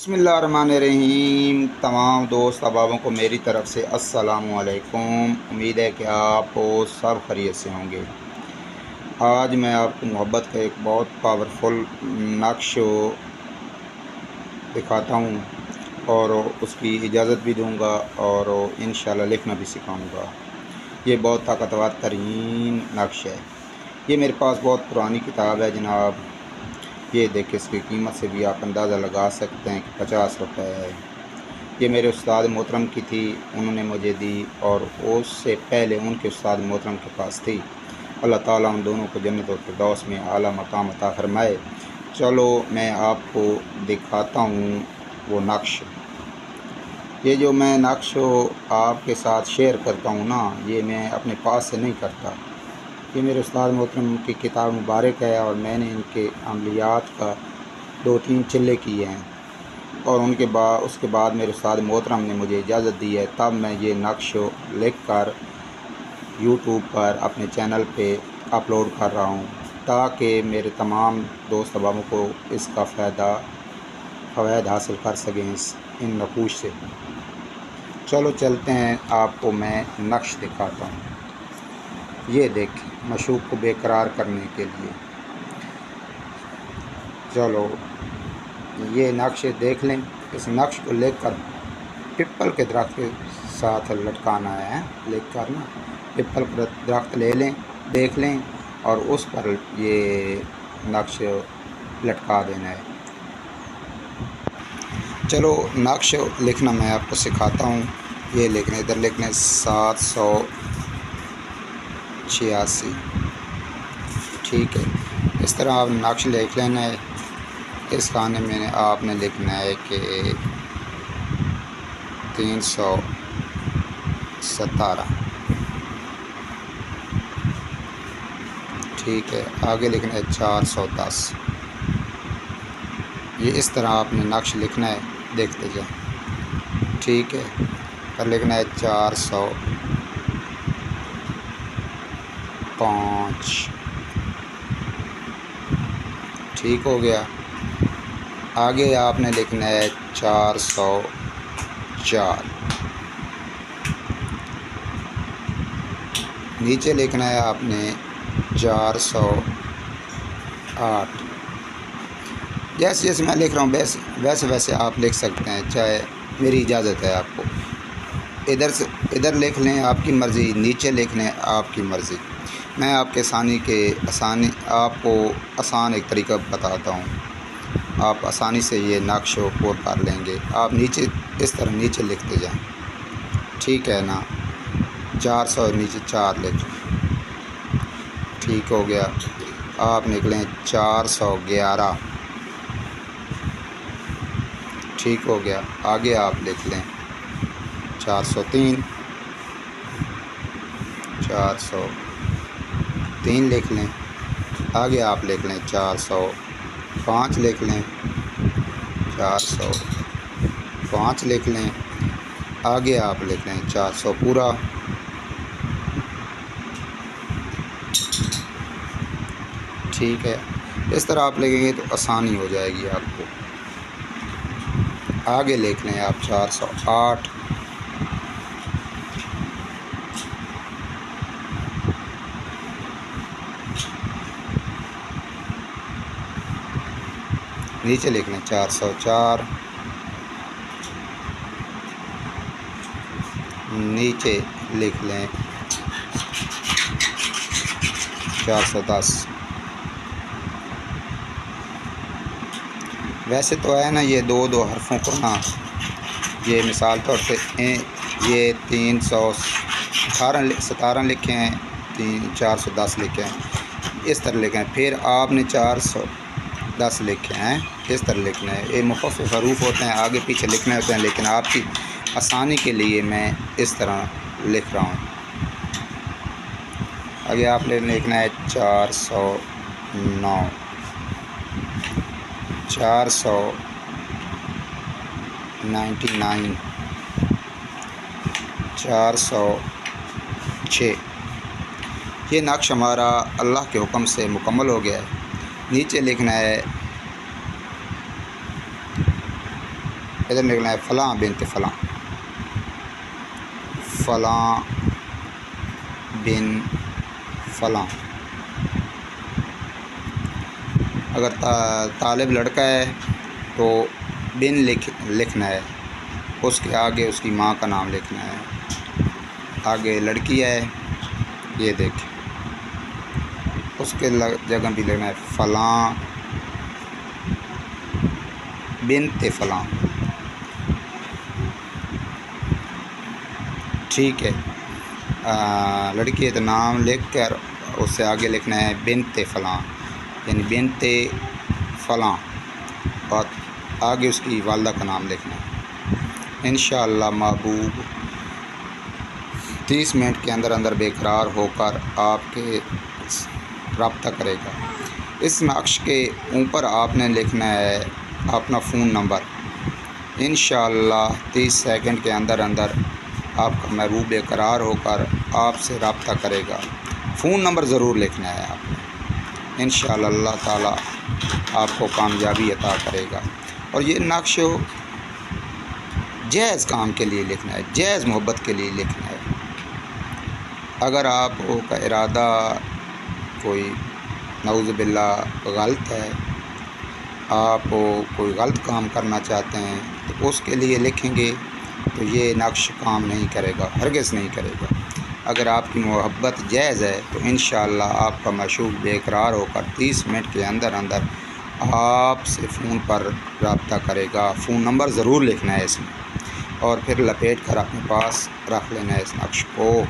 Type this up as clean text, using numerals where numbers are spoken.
बिस्मिल्लाहिर्रहमानिर्रहीम। तमाम दोस्त अहबाबों को मेरी तरफ़ से अस्सलामु अलैकुम। उम्मीद है कि आप सब खैरियत से होंगे। आज मैं आपको मोहब्बत का एक बहुत पावरफुल नक्श दिखाता हूँ और उसकी इजाज़त भी दूँगा और इंशाअल्लाह लिखना भी सिखाऊँगा। ये बहुत ताकतवर तरीन नक्श है। ये मेरे पास बहुत पुरानी किताब है जनाब। ये देखिए, इसकी कीमत से भी आप अंदाज़ा लगा सकते हैं कि 50 रुपये है। ये मेरे उस्ताद मोहतरम की थी, उन्होंने मुझे दी और उससे पहले उनके उस्ताद मोहतरम के पास थी। अल्लाह ताला उन दोनों को जन्नत और फिरदौस में आला मकाम अता फरमाए। चलो मैं आपको दिखाता हूँ वो नक्श। ये जो मैं नक्श आपके साथ शेयर करता हूँ ना, ये मैं अपने पास से नहीं करता। ये मेरे उस्ताद मोहतरम की किताब मुबारक है और मैंने इनके अमलियात का 2-3 चिल्ले किए हैं और उसके बाद मेरे उस्ताद मोहतरम ने मुझे इजाज़त दी है, तब मैं ये नक्श लिख कर यूट्यूब पर अपने चैनल पे अपलोड कर रहा हूँ ताकि मेरे तमाम दोस्त अहबाबों को इसका फ़वाइद हासिल कर सकें इन नकूश से। चलो चलते हैं, आपको मैं नक्श दिखाता हूँ। ये देखिए, मशूक़ को बेकरार करने के लिए। चलो ये नक्श देख लें। इस नक्श को लेकर पिपल के दरख्त के साथ लटकाना है। लेकर ना पिपल का दरख्त ले लें, देख लें और उस पर ये नक्श लटका देना है। चलो नक्श लिखना मैं आपको सिखाता हूँ। ये लिखने, इधर लिखने 786। ठीक है, इस तरह आप नक्श लिख लेना है। इस खाने में आपने लिखना है कि 317। ठीक है, आगे लिखना है 410। ये इस तरह आपने नक्श लिखना है, देखते जाएं। ठीक है, पर लिखना है 405। ठीक हो गया। आगे आपने लिखना है 404। नीचे लिखना है आपने 408। जैसे जैसे मैं लिख रहा हूँ वैसे वैसे आप लिख सकते हैं, चाहे मेरी इजाज़त है आपको। इधर लिख लें, आपकी मर्ज़ी। नीचे लिख लें, आपकी मर्ज़ी। मैं आपके आपको आसान एक तरीका बताता हूँ। आप आसानी से ये नक्श पूरा कर लेंगे। आप नीचे इस तरह नीचे लिखते जाएं। ठीक है ना, 400 नीचे 4 लिख। ठीक हो गया। आप निकलें 411। ठीक हो गया। आगे आप लिख लें 403। 403 लिख लें। आगे आप लिख लें 405 लिख लें। 405 लिख लें। आगे आप लिख लें 400 पूरा। ठीक है, इस तरह आप लिखेंगे तो आसानी हो जाएगी आपको। आगे लिख लें आप 408। नीचे लिख लें 404। नीचे लिख लें 410। वैसे तो है ना, ये दो हरफों को ना, ये मिसाल तौर पे ये 317 लिखे हैं, 410 लिखे हैं, इस तरह लिखे हैं। फिर आपने 410 लिखे हैं, इस तरह लिखना है। ये मुख्तलिफ हरूफ होते हैं, आगे पीछे लिखने होते हैं, लेकिन आपकी आसानी के लिए मैं इस तरह लिख रहा हूँ। आगे आपने लिखना है 409, 499, 406। ये नक्श हमारा अल्लाह के हुक्म से मुकम्मल हो गया है। नीचे लिखना है ادھر لکھنا ہے فلاں بنت فلاں، فلاں بن فلاں۔ اگر طالب لڑکا ہے تو بن لکھنا ہے، اس کے آگے اس کی ماں کا نام لکھنا ہے۔ آگے لڑکی ہے، یہ دیکھیں، اس کے جگہ بھی لکھنا ہے فلاں بنت فلاں، ٹھیک ہے۔ لڑکی ہے تو نام لکھ کر اس سے آگے لکھنا ہے بنت فلاں، یعنی بنت فلاں، اور آگے اس کی والدہ کا نام لکھنا ہے۔ انشاءاللہ محبوب 30 منٹ کے اندر اندر بے قرار ہو کر آپ کے رابطہ کرے گا۔ اس نقش کے اوپر آپ نے لکھنا ہے اپنا فون نمبر۔ انشاءاللہ 30 سیکنڈ کے اندر اندر آپ کا محبوب بے قرار ہو کر آپ سے رابطہ کرے گا۔ فون نمبر ضرور لکھنا ہے آپ نے۔ انشاءاللہ اللہ تعالیٰ آپ کو کامیابی عطا کرے گا۔ اور یہ نقش جائز کام کے لیے لکھنا ہے، جائز محبت کے لیے لکھنا ہے۔ اگر آپ کا ارادہ کوئی نعوذ باللہ غلط ہے، آپ کوئی غلط کام کرنا چاہتے ہیں تو اس کے لیے لکھیں گے تو یہ نقش کام نہیں کرے گا، ہرگز نہیں کرے گا۔ اگر آپ کی محبت جائز ہے تو انشاءاللہ آپ کا معشوق بے قرار ہو کر 30 منٹ کے اندر اندر آپ سے فون پر رابطہ کرے گا۔ فون نمبر ضرور لکھنا ہے اس میں، اور پھر لپیٹ کر اپنے پاس رکھ لینا ہے اس نقش کو۔